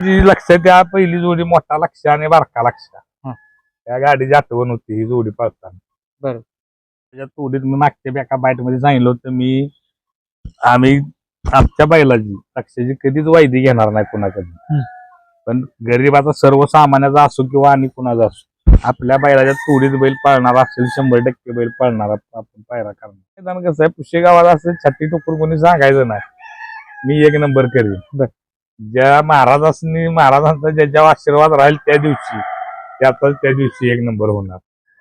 जी लक्ष त्या पहिली जोडी मोठा लक्ष आणि बारका लक्ष हा. त्या गाडीची आठवण होती ही जोडी पळताना. बरं. त्याच्या जोडीत मी मागच्या एका बाईट मध्ये सांगितलं होतं आम्ही आमच्या बैलाची लक्षाची कधीच वायदी घेणार नाही कुणाकडे. पण गरीबाचा सर्वसामान्याचा असो किंवा आणि कुणाचा असो आपल्या बैलाच्या तोडीत बैल पाळणारा असेल 100% बैल पाळणारा आपण पायरा करणार. मैदान कसं आहे पुशेगावाला असं छाती टोकून कोणी सांगायचं नाही मी एक नंबर करीन. ज्या महाराजांचा ज्याच्यावर आशीर्वाद राहील त्या दिवशी एक नंबर होणार.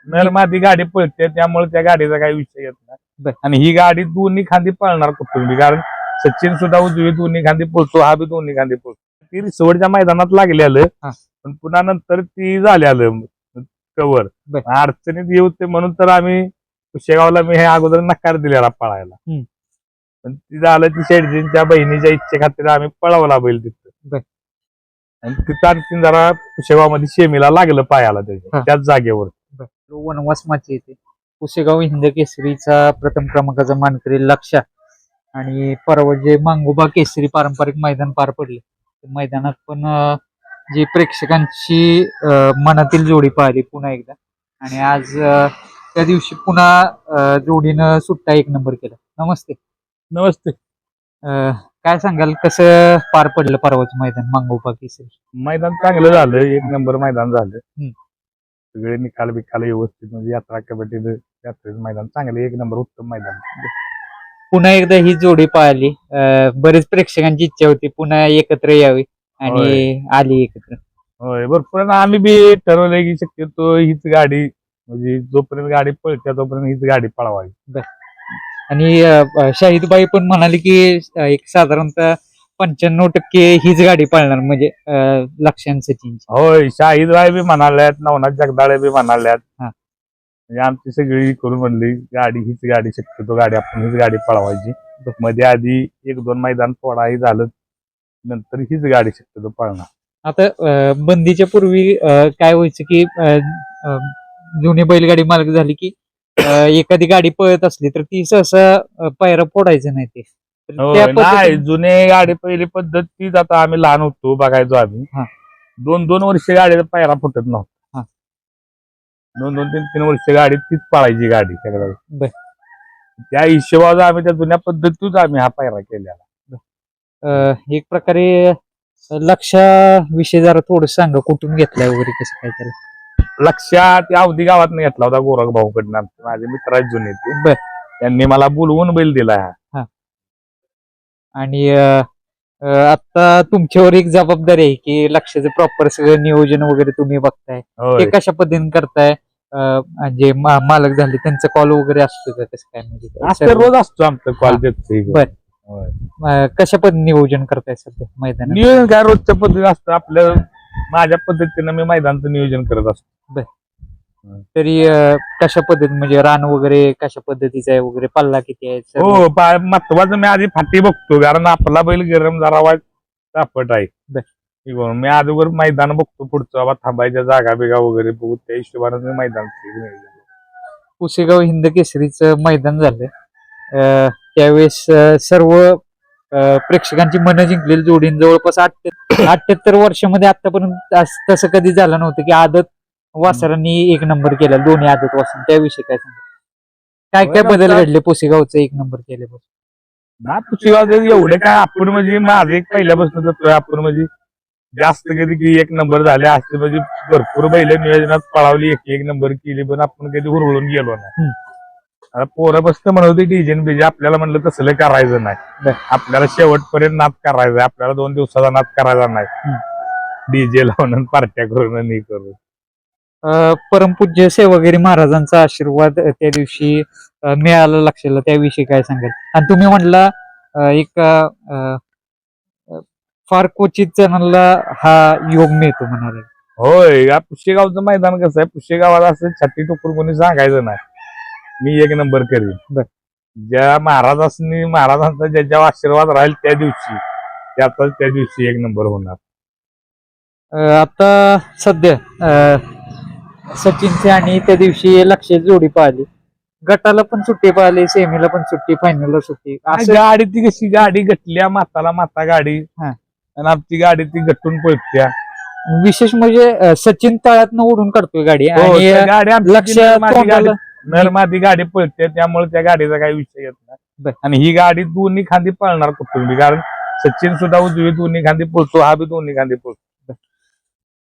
नर मादी गाडी पळते त्यामुळे त्या गाडीचा काही विषय येत नाही. आणि ही गाडी दोन्ही खांदी पळणार कुठून कारण सचिन सुद्धा उजवी दोन्ही खांदी पळतो हा बी दोन्ही खांदी पळतो. ती रिसोडच्या मैदानात लागले आलं पण पुन्हा नंतर ती झाले आलं कव्हर अडचणीत येऊ म्हणून तर आम्ही कुशेगावला मी हे अगोदर नकार दिलेला पळायला. पण ती झालं ती शेडजींच्या बहिणीच्या इच्छे खातीर आम्ही पळवला बैल तिथं. आणि तिथं आणखी जरा कुशेगावमध्ये शेमीला लागलं पायाला त्याच जागेवर. वनवास माची येते कुशेगाव हिंद केसरीचा प्रथम क्रमांकाचा मानकरी लक्ष आणि परवा जे मांगोबा केसरी पारंपरिक मैदान पार पडले मैदानात पण जी प्रेक्षकांची मनातील जोडी पाहिली पुन्हा एकदा. आणि आज त्या दिवशी पुन्हा जोडीनं सुट्टा एक नंबर केला. नमस्ते. नमस्ते. काय सांगाल कसं पार पडलं परवाचं मैदान मांगोबा केसरी? मैदान चांगलं झालं एक नंबर मैदान झालं. सगळे निकाल बिकाल व्यवस्थित म्हणजे यात्रा कमिटीचं यात्रेचं मैदान चांगलं एक नंबर उत्तम मैदान. पुन्हा एकदा ही जोडी पाहिली बरेच प्रेक्षकांची इच्छा होती पुन्हा एकत्र यावी आणि आली एकत्र. होय भरपूर आम्ही बी ठरवलंय की शक्यतो हीच गाडी म्हणजे जोपर्यंत गाडी पळते तोपर्यंत हीच गाडी पळवावी. आणि शाहिदबाई पण म्हणाले की एक साधारणतः 95% हीच गाडी पळणार म्हणजे लक्षांत सचिनची. होय शाहिदबाई बी म्हणाल्यात नवनाथ जगदाळे बी म्हणाल्यात. म्हणजे आमची सगळी करून म्हणली गाडी हीच गाडी शक्यतो गाडी आपण हीच गाडी पळवायची. मध्ये आधी 1-2 मैदान थोडाही झालं नंतर हीच गाडी शक्यतो पळणार. आता बंदीच्या पूर्वी काय व्हायचं की जुनी बैलगाडी मालक झाली की एखादी गाडी पळत असली तर ती सहसा पायरा फोडायचं नाही ते. नाही जुने गाडी पहिली पद्धत तीच आता आम्ही लहान होतो बघायचो आम्ही 2-2 वर्ष गाडीचा पायरा फुटत नव्हता. 2-2, 3-3 वर्ष गाडी तीच पळायची गाडी सगळं. त्या हिशोबाचा आम्ही त्या जुन्या पद्धतीच आम्ही हा पायरा केलेला. एक प्रकारे लक्ष विषय जरा थोडं सांगा कुठून घेतलाय वगैरे कसं काय त्याला? लक्षात अवधी गावात घेतला होता गोरख भाऊकडनं माझे मित्र आहेत जुने ते. त्यांनी मला बोलवून बैल दिला. आणि आता तुमच्यावर एक जबाबदारी आहे की लक्षाचं प्रॉपर सगळं नियोजन वगैरे तुम्ही बघताय ते कशा पद्धतीने करताय? जे मालक झाले त्यांचा कॉल वगैरे असतो का कसं काय म्हणजे? रोज असतो आमचा कॉल देतो. बर कशा पद्धतीने नियोजन करताय सध्या मैदान? नियोजन काय रोजच्या पद्धतीने असतं आपल्या माझ्या पद्धतीनं मी मैदानाचं नियोजन करत असतो. तरी कशा पद्धती म्हणजे रान वगैरे कशा पद्धतीचा आहे वगैरे पल्ला किती आहे? हो महत्वाचं मी आधी फाटी बघतो कारण आपला बैल गरम जरा वाईट तापट आहे. मी अगोदर मैदान बघतो पुढचं बाबा थांबायच्या जागा बिगा वगैरे बघू त्या हिशोबाने मी मैदान. कुशेगाव हिंद केसरीचं मैदान झालं त्यावेळेस सर्व प्रेक्षकांची मनं जिंकलेली जोडीन जवळपास 78 वर्षामध्ये आतापर्यंत तसं कधी झालं नव्हतं की आदत वासरांनी एक नंबर केला दोन्ही आदत वासर. त्याविषयी काय सांगा काय काय बदल घडले पुशेगावचं एक नंबर केल्यापासून? पुशेगाव एवढे काय आपण म्हणजे माझं एक पहिल्यापासून जातोय आपण म्हणजे जास्त कधी की एक नंबर झाले असते म्हणजे भरपूर बैल नियोजनात पळावली एक नंबर केली पण आपण कधी हुरळून गेलो नाही. आता पोरं बसत म्हणत होती डीजेन बीजे आपल्याला म्हणलं तसलं करायचं नाही. आपल्याला शेवटपर्यंत नाद करायचा आपल्याला 2 दिवसाचा नाद करायचा नाही. डीजे लावून पार्ट्या करून नाही करून. परमपूज्य सेवागिरी महाराजांचा आशीर्वाद त्या दिवशी मिळाला लक्षाला त्याविषयी काय सांगाल? आणि तुम्ही म्हणला एक फार क्वचित जणांना हा योग मिळतो म्हणाले. होय या पुशेगावचं मैदान कसं आहे पुशेगावाला असं छाती टोकून कोणी सांगायचं नाही मी एक नंबर करीन. ज्या महाराजांचा ज्याच्यावर आशीर्वाद राहील त्या दिवशी एक नंबर होणार. आता सध्या सचिनचे आणि त्या दिवशी लक्षाची जोडी पाहिली गटाला पण सुट्टी पाहिली सेमीला पण सुट्टी फायनलला सुट्टी. गाडी ती कशी गाडी गटल्या माता गाडी आणि आमची गाडी ती गट्टून पळत्या. विशेष म्हणजे सचिन तळातनं ओढून काढतोय गाडी हो, आणि त्या गाडी आमची लक्ष ती नरमादी तोंडाला- नरमादी गाडी पळते, त्यामुळे त्या गाडीचा काही विषय येत बर. नाही. आणि ही गाडी दोन्ही खांदी पळणार कुठून, कारण सचिन सुद्धा उजवी दोन्ही खांदी पळतो, हा बी दोन्ही खांदी पळतो.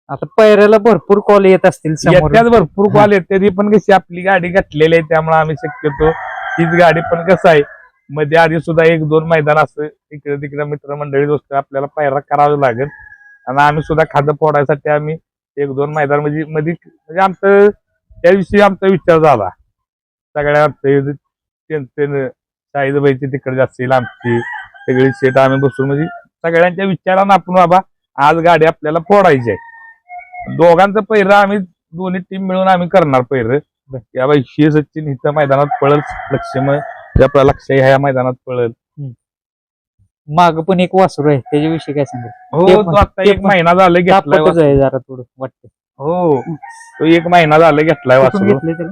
आता पैऱ्याला भरपूर कॉल येत असतील समोर. येत्याच भरपूर कॉल येते, ती पण कशी आपली गाडी घातलेली आहे, त्यामुळे आम्ही शक्यतो हीच गाडी. पण कसं आहे, मध्ये आधी सुद्धा 1-2 मैदान असं इकडे तिकडे मित्रमंडळी दोस्त आपल्याला पायरा करावं लागेल. आणि आम्ही सुद्धा खांद फोडायसाठी आम्ही 1-2 मैदान म्हणजे आमचं त्याविषयी आमचा विचार झाला. सगळ्या शाहीदबाईची तिकडे असतील, आमची सगळी शेट आम्ही बसून म्हणजे सगळ्यांच्या विचारानं आपण बाबा आज गाडी आपल्याला फोडायची आहे. दोघांचं पहिरं आम्ही दोन्ही टीम मिळून आम्ही करणार पहिरं. या बाई हे सचिन इथं मैदानात पळल, लक्ष्मण आपल्या लक्ष ह्या मैदानात पळल. माग पण एक वासरू आहे, त्याच्याविषयी काय सांगेल? हो, ते तो पण- आता ते 1 पण महिना झाला घेतलाय. तापतच आहे जरा थोडं वाटतं. हो, तो 1 महिना झाला घेतलाय कुठून वासरू. घेतलंय त्याला?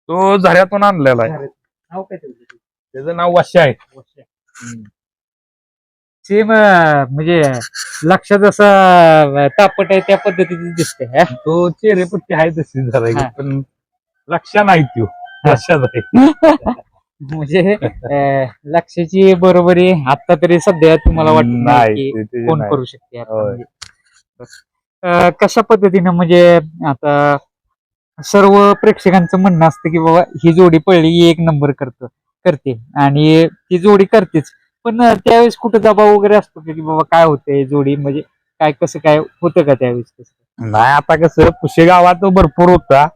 तो झऱ्यातून आणलेला आहे. नाव काय त्याचं? त्याचं नाव वाश्या आहे. सेम म्हणजे लक्षात जसा तापट आहे त्या पद्धतीने दिसतंय. तो चेहरेपट्टी आहे तशी जरा, हा. पण लक्षा नाही तो लक्षात आहे. म्हणजे लक्षाची बरोबरी आता तरी सध्या तुम्हाला वाटत नाही नाही, की ते कोण नाही. करू शकते आता होय. म्हणजे. कशा पद्धतीनं म्हणजे आता सर्व प्रेक्षकांचं म्हणणं असतं की बाबा ही जोडी पळली की 1 नंबर करते आणि ती जोडी करतेच. पण त्यावेळेस कुठं दबाव वगैरे असतो की बाबा काय होतंय जोडी, म्हणजे काय कसं काय होतं का त्यावेळेस? कसं नाही, आता कसं पुशेगावात भरपूर होता.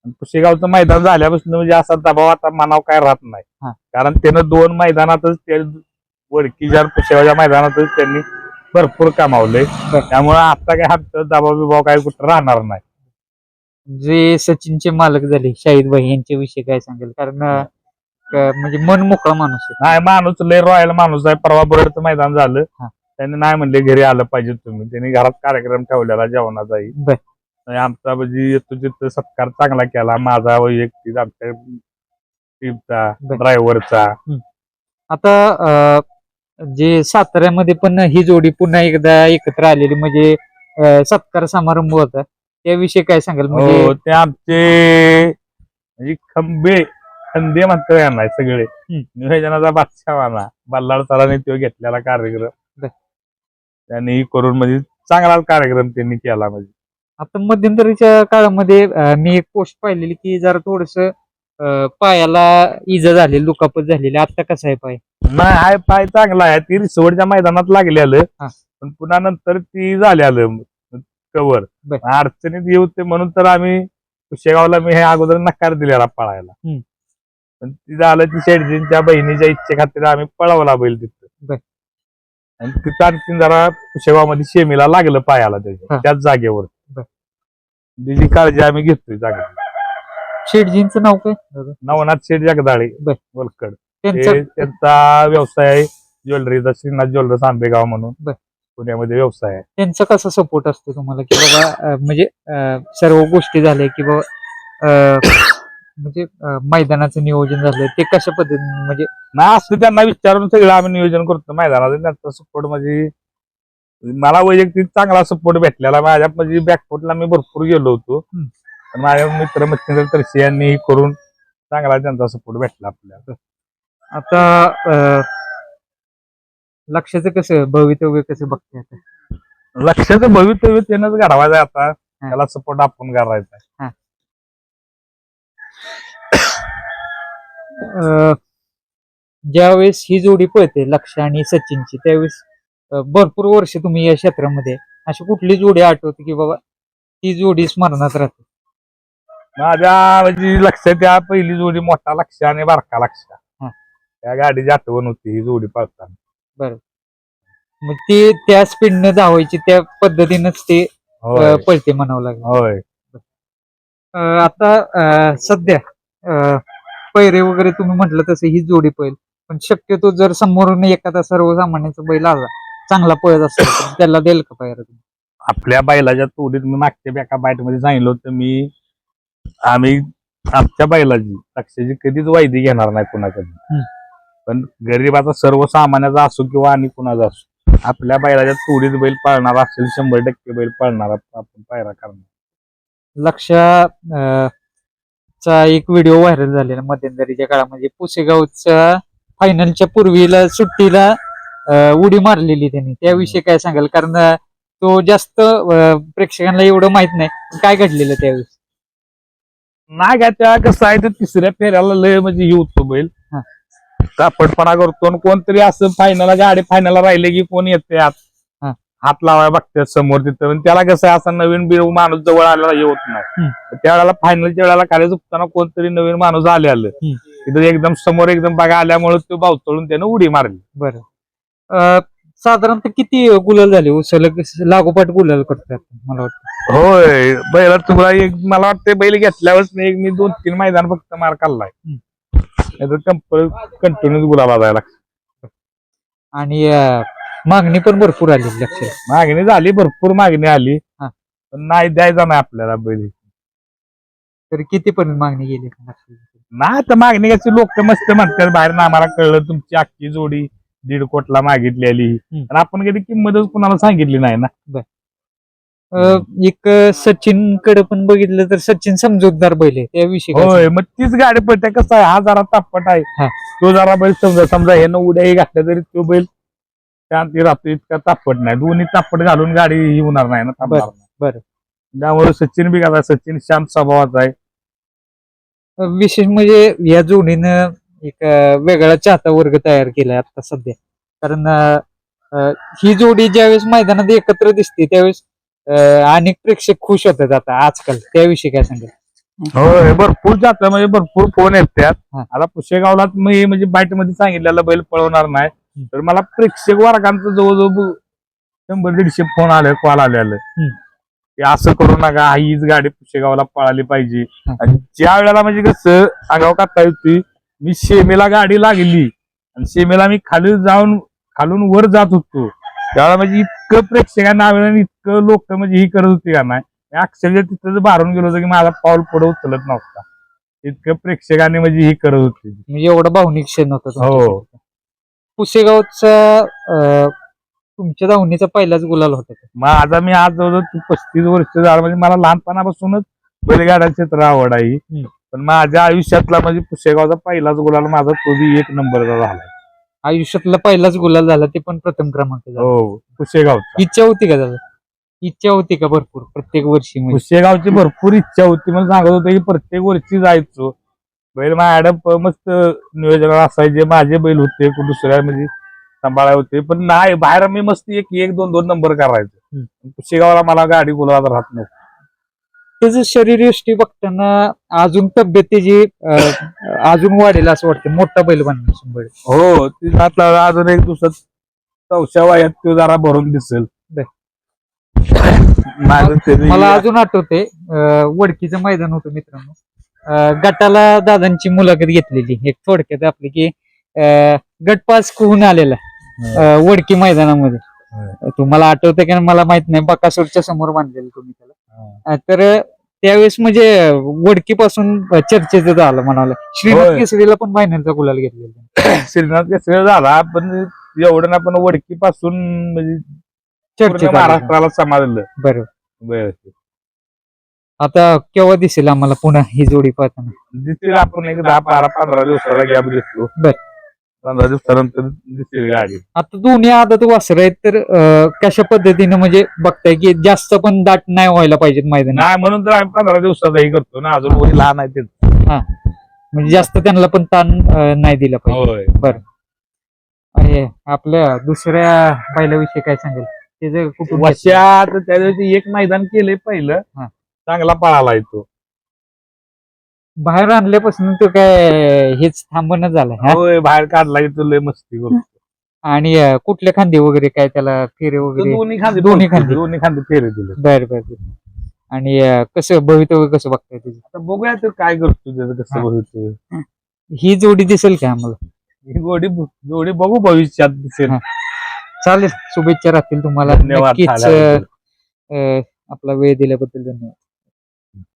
पुशेगावचं मैदान झाल्यापासून म्हणजे असा दबाव आता मनाव काय राहत नाही. हा. कारण त्यानं 2 मैदानातच ते वडकीच्या पुशेगावच्या मैदानातच त्यांनी भरपूर कमावलंय. बर. त्यामुळे आता काय आमचं दबाव बिबाव काय कुठं राहणार नाही. जे सचिनचे मालक झाले शाहिद भाई यांच्याविषयी काय सांगेल? कारण म्हणजे मन मोकळा माणूस आहे. नाही, माणूस लय रॉयल माणूस आहे. परवा बरडचं मैदान झालं, हा. त्यांनी नाही म्हणले घरी आलं पाहिजे तुम्ही. त्यांनी घरात कार्यक्रम ठेवलेला जेवणाचाही. बर. आणि आमचा म्हणजे येतो तिथं सत्कार चांगला केला, माझा वैयक्तिक, आमच्या टीमचा, बर. ड्रायव्हरचा. आता जे साताऱ्यामध्ये पण ही जोडी पुन्हा एकदा एकत्र आलेली म्हणजे सत्कार समारंभ होता, त्याविषयी काय सांगाल? म्हणजे हो, ते आमचे म्हणजे खंदे म्हणतो यांना सगळे नियोजनाचा बादशाह वाला बल्लाळ सरांनी तो घेतलेला कार्यक्रम. बर. त्यांनी करून म्हणजे चांगला कार्यक्रम त्यांनी केला. म्हणजे आता मध्यंतरीच्या काळामध्ये मी एक पोस्ट पाहिलेली की जरा थोडस पायाला इजा झालेली, दुखापत झालेली. आता कसं आहे पाय? नाही, हाय पाय चांगला आहे. ती रिसोडच्या मैदानात लागलेलं, हा. पण पुन्हा नंतर ती झालेलं कव्हर बर. अडचणीत येऊ ते म्हणून तर आम्ही कुशेगावला मी हे अगोदर नकार दिलेला पळायला. पण ती झालं, ती शेडजींच्या बहिणीच्या इच्छेखातीर आम्ही पळवला बैल तिथं. बर. आणि तिथं आणखीन जरा कुशेगावमध्ये शेमीला लागलं पायाला त्याच्या, हा. त्याच जागेवर. बर. तिची काळजी आम्ही घेतोय जागा. शेठजींचं नाव काय दादा? नवनाथ शेठ जगदाळे बर. वलकड. त्यांचं त्यांचा व्यवसाय आहे ज्वेलरीचा, श्रीनाथ ज्वेलर्स आंबेगाव म्हणून बर. पुण्यामध्ये व्यवसाय आहे. त्यांचा कसा सपोर्ट असतो तुम्हाला की बाबा म्हणजे सर्व गोष्टी झाल्या की बाबा म्हणजे मैदानाचं नियोजन झालं ते कशा पद्धतीने म्हणजे? नाही, असं त्यांना विचारून सगळं आम्ही नियोजन करतो मैदानात. त्यांचा सपोर्ट म्हणजे मला वैयक्तिक चांगला सपोर्ट भेटलेला. माझ्या म्हणजे बॅकफुटला मी भरपूर गेलो होतो, पण माझ्या मित्र मच्छिंद्र तरशी यांनी करून चांगला त्यांचा सपोर्ट भेटला आपल्याला. आता लक्षाचं कसं भवितव्य कसं बघते आता? लक्षाचं भवितव्य त्यानंच घडवायचं आहे. आता त्याला सपोर्ट आपण करायचा आहे. ज्यावेळेस ही जोडी पळते लक्ष आणि सचिनची, त्यावेळेस भरपूर वर्ष तुम्ही या क्षेत्रामध्ये, अशी कुठली जोडी आठवते की बाबा ती जोडी स्मरणात राहते? माझ्या म्हणजे लक्षात त्या पहिली जोडी मोठा लक्ष आणि बारका लक्ष, त्या गाडीची आठवण होती ही जोडी पळताना. बरं. मग ते त्या स्पीडनं धावायची, त्या पद्धतीनंच ते होय. पळते म्हणावं लागेल. होय. आता सध्या पैरे वगैरे तुम्ही म्हटलं तसं ही जोडी पळेल, पण शक्यतो जर समोरून एखादा सर्वसामान्याचा बैल आला चांगला पळत असेल तर त्याला देईल का पैरा तुम्ही? आपल्या बैलाच्या तोडीत मी मागच्या एका बाईट मध्ये सांगितलं होतं, आम्ही आमच्या बैलाची लक्षाची कधीच वायदी घेणार नाही कुणाकडे. पण गरीबाचा सर्वसामान्याचा असो किंवा आणि कुणाचा असो, आपल्या बैलाच्या तोडीत बैल पाळणारा असेल 100% बैल पाळणारा आपण पायरा करणार. लक्षा चा एक व्हिडिओ व्हायरल झालेला मध्यंतरीच्या काळामध्ये पुसेगावच्या फायनलच्या पूर्वीला सुट्टीला उडी मारलेली त्यांनी, त्याविषयी काय सांगाल? कारण तो जास्त प्रेक्षकांना एवढं माहित नाही, काय घडलेलं त्यावेळेस? नाही काय त्या कसं आहे, ते तिसऱ्या फेऱ्याला लय म्हणजे हे होतो बैल हा. तापटपणा करतो आणि कोणतरी असं फायनलला गाडी फायनलला राहिले की कोण येते हा. हात लावाय बघतात समोर तिथं, आणि त्याला कसं आहे, असा नवीन बिळ माणूस जवळ आलेला हे होत नाही. त्यावेळेला फायनलच्या वेळेला खाली झुकताना कोणतरी नवीन माणूस आलं तिथं एकदम समोर एकदम बघा आल्यामुळे तो बावचळून त्यानं उडी मारली. बरं, साधारणतः किती गुलाल झाले सलग लागोपाठ गुलाल करतात मला वाटतं? होय, बैला तुला एक मला वाटतं बैल घेतल्यावरच नाही मी 2-3 मैदान फक्त मार खाल्लाय, कंटिन्यूस गुलाला जायला. आणि मागणी पण भरपूर आली लक्ष? मागणी झाली, भरपूर मागणी आली, हा. पण नाही द्यायचा नाही आपल्याला बैल. तरी कितीपर्यंत मागणी गेली? नाही तर मागणी कशी लोक मस्त म्हणतात बाहेर ना, आम्हाला कळलं तुमची अख्खी जोडी 1.5 कोटीला मागितलेली, आणि आपण कधी किंमतच कुणाला सांगितली नाही ना. एक सचिन कडे पण बघितलं तर सचिन समजूतदार बैल आहे, त्याविषयी काय होय, मग तीच गाडी पडते. कसं आहे, हा जरा तापट आहे, हा. तो जरा बैल समजा हे उड्याही घातल्या तरी तो बैल शांती राहतो, इतका तापट नाही. दोन्ही तापट घालून गाडी ही होणार नाही ना, थांबणार नाही. बरं. त्यामुळे सचिन बी कसा, सचिन शांत स्वभावाचा आहे. विशेष म्हणजे या जोडीनं एक वेगळा चाहता वर्ग तयार केलाय आता सध्या, कारण ही जोडी ज्यावेळेस मैदानात एकत्र दिसते त्यावेळेस अनेक प्रेक्षक खुश होतात आता आजकाल, त्याविषयी काय सांगेल? होय, भरपूर जात म्हणजे भरपूर फोन येतात. हा. आता पुशेगावला मी म्हणजे बाईट मध्ये सांगितलेला बैल पळवणार नाही, तर मला प्रेक्षक वर्गांचं जवळजवळ 100-150 फोन आले, कॉल आलेलं की असं करू नका, हीच गाडी पुशेगावला पळाली पाहिजे. आणि ज्या वेळेला म्हणजे कसं आगाव काढता होती, मी शेमेला गाडी लागली आणि शेमेला मी खालून वर जात होतो, त्यावेळेला म्हणजे इतकं प्रेक्षकांना आवडलं, इतकं लोक म्हणजे ही करत होती का नाही, अक्षरशः तिथं भारून गेलो होतो की माझा पाऊल पुढे उचलत नव्हता, इतकं प्रेक्षकांनी म्हणजे ही करत होती. म्हणजे एवढं भावनिक क्षण होतं. हो, पुसेगावचा तुमच्या धावणीचा पहिलाच गुलाल होता? माझा मी आज जवळजवळ 35 वर्ष झालं, म्हणजे मला लहानपणापासूनच बैलगाडा क्षेत्र आवड आहे, पण माझ्या आयुष्यातला म्हणजे पुसेगावचा पहिलाच गुलाल माझा तो बी 1 नंबरचा झाला. आयुष्यातला पहिलाच गुलाल झाला, ते पण प्रथम क्रमांक झाला. हो, पुसेगावचा. इच्छा होती का दादा? इच्छा होती का भरपूर प्रत्येक वर्षी? पुसेगावची भरपूर इच्छा होती, मला सांगत होतं की प्रत्येक वर्षी जायचो. बैल माझ्याकडे मस्त नियोजन असायचे, माझे बैल होते दुसऱ्या म्हणजे सांभाळाय होते, पण नाही बाहेर मी मस्त 1-2 नंबर करायचो. पुसेगावला मला गाडी बोलवत राहत नव्हती. त्याचं शरीरयष्टी बघताना अजून तब्येत त्याची अजून वाढेल असं वाटतं, मोठा बैल बनणार. हो, ती अजून एक दिवसात 4व्या वयात तो जरा भरून दिसेल. मला अजून आठवते वडकीचं मैदान होतं मित्रांनो, गटाला दादांची मुलाखत घेतलेली एक थोडक्यात आपली, की गट पास होऊन आलेला वडकी मैदानामध्ये. तुम्हाला आठवतं की मला माहित नाही, बकासूरच्या समोर बांधलेलं तुम्ही त्याला. तर त्यावेळेस म्हणजे वडकी पासून चर्चेत झालं म्हणाला. श्रीनाथ केसरीला पण फायनलचा गुलाल घेतलेला. श्रीनाथ केसरी झाला, पण एवढं ना, पण वडकी पासून म्हणजे चर्चेत महाराष्ट्राला समजलं. बरोबर. आता केव्हा दिसेल आम्हाला पुन्हा ही जोडी पाहताना? दिसेल, आपण एक 10-12-15 दिवसाला गॅप देतो. 15 दिवसानंतर दिसेल गाडी. आता दोन्ही आदत वासर आहेत, तर कशा पद्धतीने म्हणजे बघताय की जास्त पण दाट नाही व्हायला पाहिजेत मैदान? नाही, म्हणून तर आम्ही 15 दिवसाचाही करतो ना, अजून वही लहान आहे ते. म्हणजे जास्त त्यांना पण ताण नाही दिला पाहिजे. बरं. अरे, आपल्या दुसऱ्या बैलाविषयी काय सांगेल? त्याचं कुठून वर्षात त्या दिवशी एक मैदान केलंय पहिलं, चांगला पळाला तो. बाहेर आणल्यापासून तो काय हेच थांबणं झालं? होय, बाहेर काढला की तो लय मस्ती करतो. आणि कुठल्या खांदे वगैरे काय त्याला फेरे वगैरे? दोन्ही खांदे फेरे दिले. बरं. आणि कसं भवितव्य कसं बघताय त्याचं? आता बघूया तो काय करतो, त्याचं कसं भवितव्य. ही जोडी दिसेल का आम्हाला? ही जोडी बघू भविष्यात दिसेल. चालेल, शुभेच्छा राहतील तुम्हाला. नक्कीच आपला वेळ दिल्याबद्दल धन्यवाद.